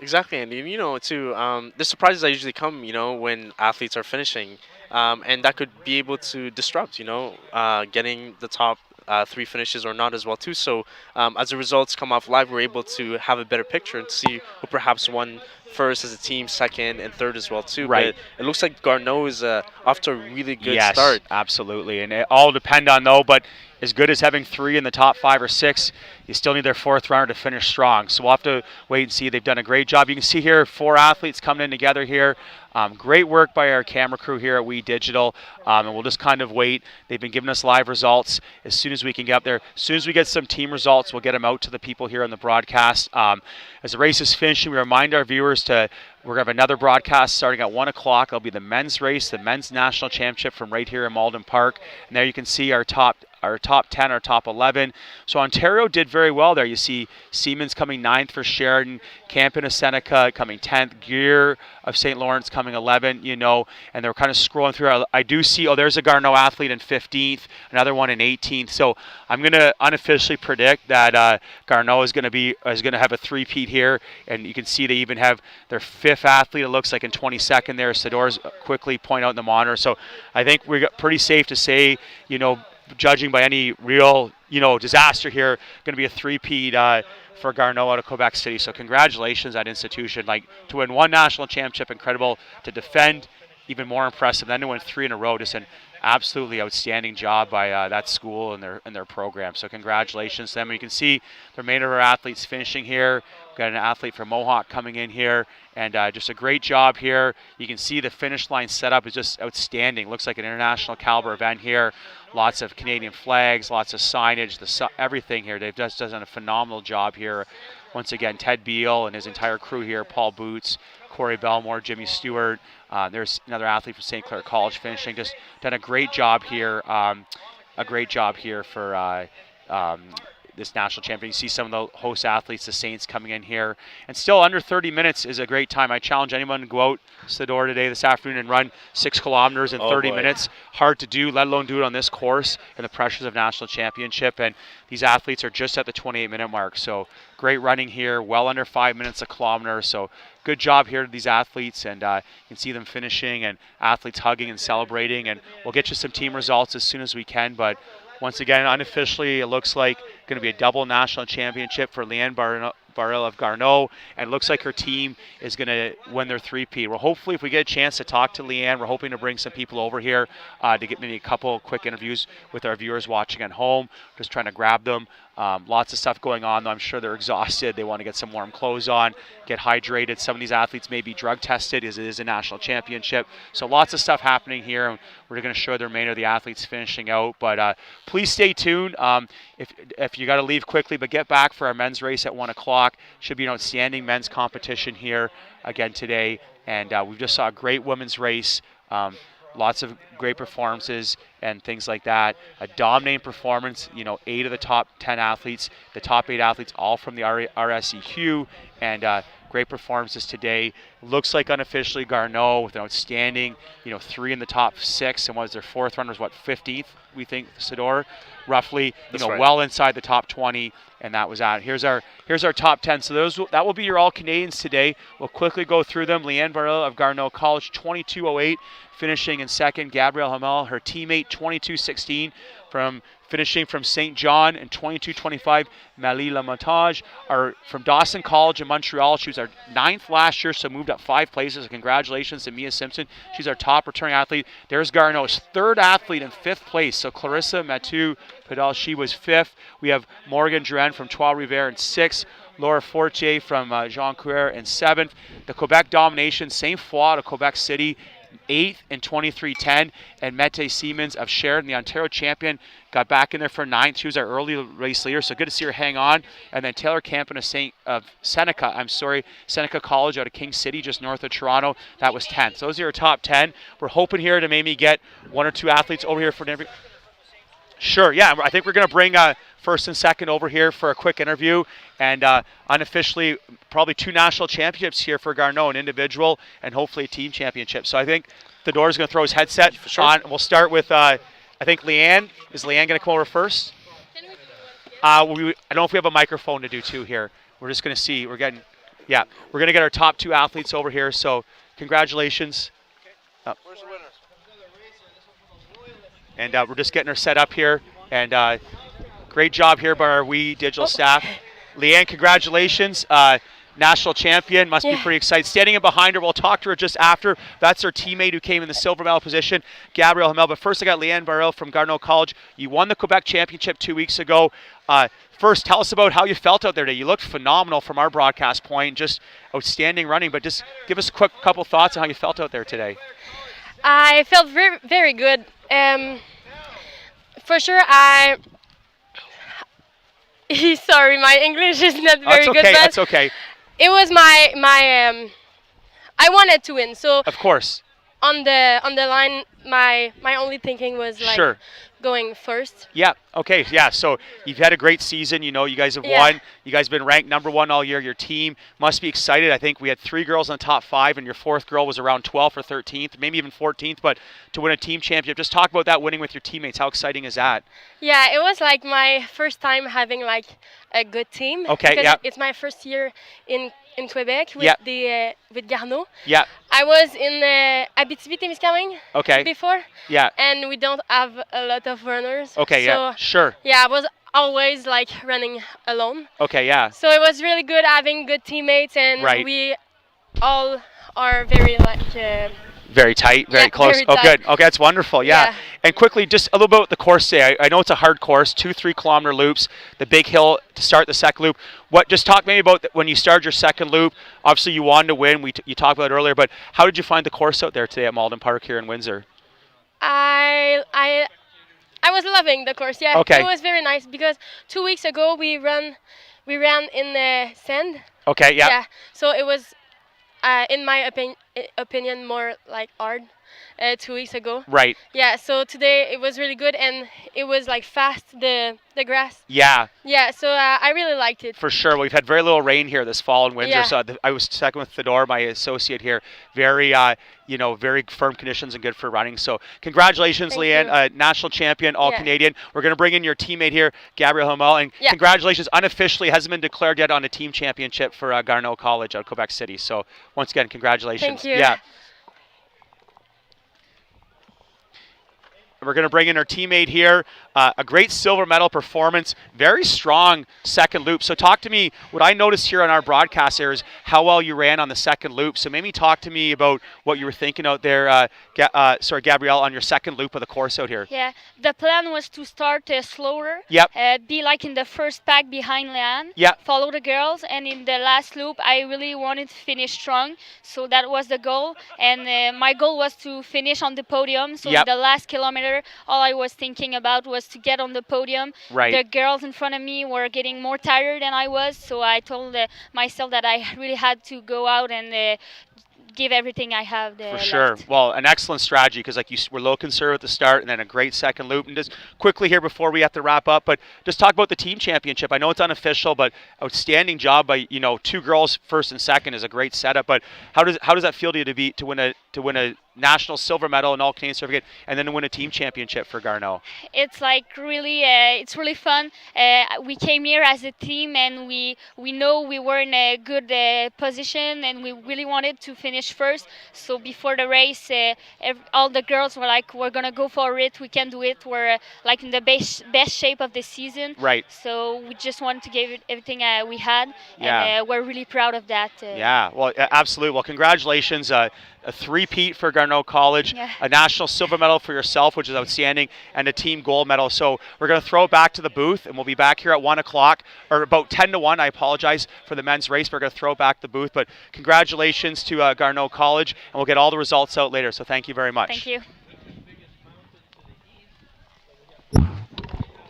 Exactly, Andy. Too, the surprises that usually come, when athletes are finishing, and that could be able to disrupt, getting the top 3 finishes or not as well too. So as the results come off live, we're able to have a better picture and see who perhaps won first as a team, second and third as well too. Right. But it looks like Garneau is off to a really good start. Yes, absolutely. And it all depend on but as good as having 3 in the top 5 or 6, you still need their 4th runner to finish strong. So we'll have to wait and see. They've done a great job. You can see here 4 athletes coming in together here. Great work by our camera crew here at We Digital, and we'll just kind of wait. They've been giving us live results as soon as we can get up there. As soon as we get some team results, we'll get them out to the people here on the broadcast. As the race is finishing, we remind our viewers we're going to have another broadcast starting at 1 o'clock. It'll be the men's race, the men's national championship from right here in Malden Park. And there you can see our top 10, our top 11. So Ontario did very well there. You see Siemens coming 9th for Sheridan, Campion of Seneca coming 10th, Gear of St. Lawrence coming 11, and they're kind of scrolling through. I do see, there's a Garneau athlete in 15th, another one in 18th. So I'm going to unofficially predict that Garneau is going to have a three-peat here, and you can see they even have their 5th athlete, it looks like, in 22nd there. Sador's quickly point out in the monitor. So I think we're pretty safe to say, judging by any real, disaster here, going to be a three-peat for Garneau out of Quebec City. So congratulations, that institution. To win 1 national championship, incredible. To defend, even more impressive. Then to win 3 in a row, just an absolutely outstanding job by that school and their program. So congratulations to them. You can see the remainder of our athletes finishing here. We've got an athlete from Mohawk coming in here, and just a great job here. You can see the finish line setup is just outstanding. Looks like an international caliber event here. Lots of Canadian flags, lots of signage, everything here. They've just done a phenomenal job here. Once again, Ted Beal and his entire crew here, Paul Boots, Corey Belmore, Jimmy Stewart. There's another athlete from St. Clair College finishing. Just done a great job here. For this national champion. You see some of the host athletes, the Saints, coming in here. And still under 30 minutes is a great time. I challenge anyone to go out to the door today, this afternoon, and run 6 kilometers in 30 minutes. Hard to do, let alone do it on this course and the pressures of national championship. And these athletes are just at the 28-minute mark. So great running here, well under 5 minutes a kilometer. So good job here to these athletes, and you can see them finishing and athletes hugging and celebrating. And we'll get you some team results as soon as we can. But once again, unofficially, it looks like going to be a double national championship for Leanne Barrel of Garneau, and it looks like her team is going to win their three-peat. Well, hopefully, if we get a chance to talk to Leanne, we're hoping to bring some people over here to get maybe a couple quick interviews with our viewers watching at home, just trying to grab them. Lots of stuff going on, though. I'm sure they're exhausted. They want to get some warm clothes on, get hydrated. Some of these athletes may be drug tested, as it is a national championship. So lots of stuff happening here, and we're going to show the remainder of the athletes finishing out. But please stay tuned. If you got to leave quickly, but get back for our men's race at 1 o'clock. Should be an outstanding men's competition here again today. And we just saw a great women's race. Lots of great performances and things like that. A dominating performance, 8 of the top 10 athletes, the top 8 athletes, all from the RSEQ, and great performances today. Looks like unofficially Garneau with an outstanding, 3 in the top 6, and their fourth runner was 15th, we think, Sador, roughly, right. Well inside the top 20, and that was out. Here's our top 10. So that will be your all Canadians today. We'll quickly go through them. Leanne Barrel of Garneau College, 22:08. Finishing in second, Gabrielle Hamel, her teammate, 22:16, finishing from St. John, and 22:25, Malie Lamontage, are from Dawson College in Montreal. She was our 9th last year, so moved up 5 places. Congratulations to Mia Simpson. She's our top returning athlete. There's Garneau's 3rd athlete in 5th place. So Clarissa Mathieu-Pedal, she was 5th. We have Morgan Duran from Trois-Rivières in 6th. Laura Fortier from Jean Couer in 7th. The Quebec domination, Saint Foy of Quebec City, 8th in 23:10, and Mette Siemens of Sheridan, the Ontario champion, got back in there for 9th. She was our early race leader, so good to see her hang on. And then Taylor Campen of Seneca College out of King City, just north of Toronto, that was 10th. So those are your top 10. We're hoping here to maybe get 1 or 2 athletes over here for an interview. Sure, yeah, I think we're going to bring first and second over here for a quick interview, and unofficially probably 2 national championships here for Garneau, an individual and hopefully a team championship. So I think Theodore's going to throw his headset on. We'll start with, I think, Leanne. Is Leanne going to come over first? I don't know if we have a microphone to do too here. We're just going to see. We're going to get our top 2 athletes over here. So congratulations. Where's the winner? And we're just getting her set up here. And great job here by our digital staff. Leanne, congratulations. National champion, must be pretty excited. Standing in behind her, we'll talk to her just after. That's her teammate who came in the silver medal position, Gabrielle Hamel. But first I got Leanne Barrel from Garneau College. You won the Quebec Championship 2 weeks ago. First, tell us about how you felt out there today. You looked phenomenal from our broadcast point, just outstanding running, but just give us a quick couple thoughts on how you felt out there today. I felt very, very good. For sure, sorry, my English is not very good. That's okay. It was my I wanted to win, so of course. On the line, my only thinking was like going first. Yeah. Okay. Yeah. So you've had a great season. You guys have won. You guys have been ranked #1 all year. Your team must be excited. I think we had 3 girls in the top 5, and your 4th girl was around 12th or 13th, maybe even 14th. But to win a team championship, just talk about that, winning with your teammates. How exciting is that? Yeah, it was like my first time having like a good team. Okay. Because it's my first year in Quebec with with Garneau. Yeah. I was in Abitibi-Témiscamingue before. Yeah. And we don't have a lot of runners. Okay. So, sure. Yeah, I was always like running alone. Okay. Yeah. So it was really good having good teammates, and we all are very like. Very tight, very close. Very tight. Good. Okay, that's wonderful. Yeah. And quickly, just a little bit about the course today. I know it's a hard course, 2 3-kilometer loops, the big hill to start the second loop. Just talk maybe about when you started your second loop. Obviously, you wanted to win. You talked about it earlier, but how did you find the course out there today at Malden Park here in Windsor? I was loving the course. Yeah. Okay. It was very nice because 2 weeks ago we ran in the sand. Okay. Yeah. Yeah. So it was, in my opinion, more like hard. 2 weeks ago. Right. Yeah, so today it was really good, and it was like fast, the grass. Yeah. Yeah, so I really liked it. For sure. We've had very little rain here this fall in Windsor, Yeah. so I was second with Fedor, my associate here. Very, very firm conditions and good for running. So congratulations, Thank Leanne, you. national champion, all Yeah. Canadian. We're going to bring in your teammate here, Gabrielle Hamel, and Yeah. congratulations. Unofficially, hasn't been declared yet on the team championship for Garneau College out of Quebec City. So once again, congratulations. Thank you. Yeah. We're going to bring in our teammate here. A great silver medal performance, very strong second loop. So talk to me, what I noticed here on our broadcast there is how well you ran on the second loop. So maybe talk to me about what you were thinking out there, Gabrielle, on your second loop of the course out here. Yeah, the plan was to start slower. Yep. Be like in the first pack behind Leanne. Yep. Follow the girls, and in the last loop, I really wanted to finish strong. So that was the goal, and my goal was to finish on the podium. So Yep. in the last kilometer, all I was thinking about was to get on the podium. Right. The girls in front of me were getting more tired than I was, so I told myself that I really had to go out and give everything I have there. For sure. Left. Well, an excellent strategy because like we're low conservative at the start and then a great second loop. And just quickly here before we have to wrap up, but just talk about the team championship. I know it's unofficial, but outstanding job by two girls, first and second, is a great setup. But how does that feel to you to win a national silver medal and all Canadian certificate and then to win a team championship for Garneau? It's like really, it's really fun. We came here as a team, and we know we were in a good position, and we really wanted to finish first. So before the race, all the girls were like, "We're gonna go for it. We can do it. We're like in the best shape of the season." Right. So we just wanted to give it everything we had, Yeah. and we're really proud of that. Yeah. Well, absolutely. Well, congratulations. A three-peat for Garneau College, Yeah. a national silver medal for yourself, which is outstanding, and a team gold medal. So we're going to throw it back to the booth, and we'll be back here at 1 o'clock, or about 10 to 1. I apologize for the men's race. We're going to throw it back to the booth. But congratulations to Garneau College, and we'll get all the results out later. So thank you very much. Thank you.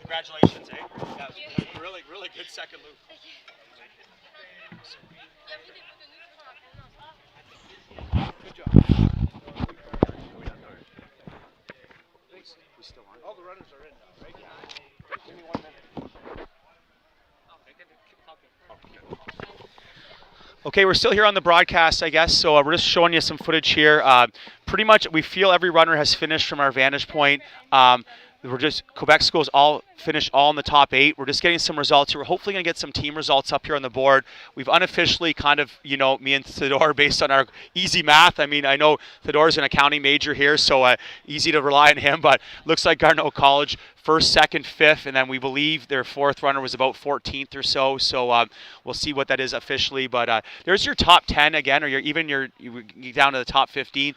Congratulations, eh? That was a really, really good second loop. Good job. All the runners are in now, right? Yeah. Give me 1 minute. Okay, we're still here on the broadcast, I guess, so we're just showing you some footage here. Pretty much, we feel every runner has finished from our vantage point. Quebec schools all finished all in the top 8. We're just getting some results here. We're hopefully going to get some team results up here on the board. We've unofficially kind of, me and Fedor, based on our easy math. I mean, I know Fedor's an accounting major here, so easy to rely on him, but looks like Garneau College, first, second, fifth, and then we believe their fourth runner was about 14th or so. So we'll see what that is officially. But there's your top 10 again, or you down to the top 15.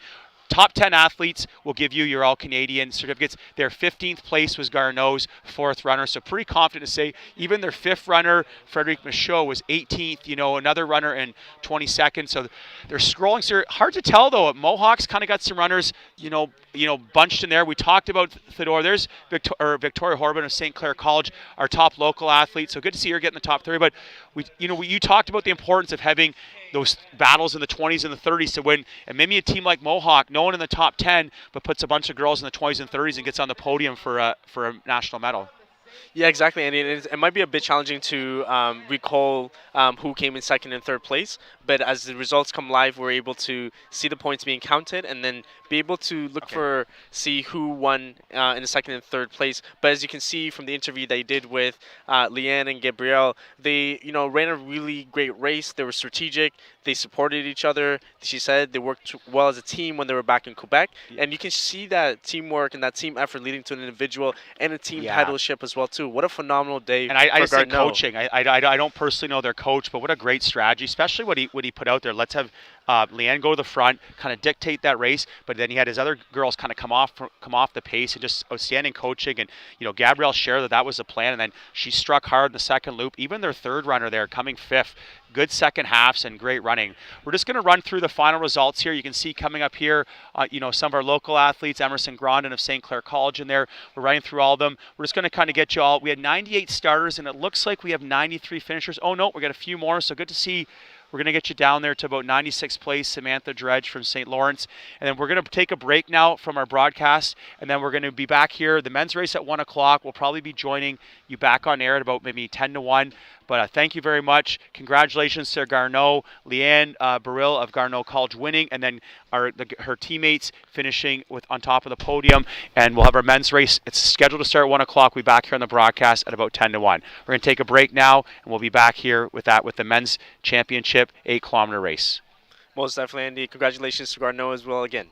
Top 10 athletes will give you your All-Canadian certificates. Their 15th place was Garneau's fourth runner, so pretty confident to say even their fifth runner, Frederic Michaud, was 18th, another runner in 22nd. So they're scrolling. So hard to tell, though. Mohawks kind of got some runners, bunched in there. We talked about Fedor. There's Victoria Horban of St. Clair College, our top local athlete. So good to see her get in the top 30. But you talked about the importance of having those battles in the 20s and the 30s to win, and maybe a team like Mohawk, no one in the top 10, but puts a bunch of girls in the 20s and 30s and gets on the podium for a national medal. Yeah, exactly, and it might be a bit challenging to recall who came in second and third place, but as the results come live, we're able to see the points being counted and then be able to look see who won in the second and third place. But as you can see from the interview they did with Leanne and Gabrielle, they ran a really great race. They were strategic. They supported each other. She said they worked well as a team when they were back in Quebec, and you can see that teamwork and that team effort leading to an individual and a team titleship as well too. What a phenomenal day! And I just say Garneau. coaching. I don't personally know their coach, but what a great strategy, especially what he put out there. Let's have Leanne go to the front, kind of dictate that race, but then he had his other girls kind of come off the pace, and just outstanding coaching. And Gabrielle shared that was the plan, and then she struck hard in the second loop. Even their third runner there coming fifth. Good second halves and great running. We're just going to run through the final results here. You can see coming up here, some of our local athletes, Emerson Grondin of St. Clair College in there. We're running through all of them. We're just going to kind of get you all. We had 98 starters, and it looks like we have 93 finishers. Oh, no, we got a few more, so good to see We're going to get you down there to about 96th place, Samantha Dredge from St. Lawrence. And then we're going to take a break now from our broadcast, and then we're going to be back here. The men's race at 1 o'clock. We'll probably be joining you back on air at about maybe 10 to 1. But thank you very much. Congratulations to Garneau, Leanne Burrill of Garneau College winning, and then her teammates finishing on top of the podium. And we'll have our men's race. It's scheduled to start at 1 o'clock. We'll be back here on the broadcast at about 10 to 1. We're going to take a break now, and we'll be back here with the men's championship 8-kilometer race. Most definitely, Andy. Congratulations to Garneau as well again.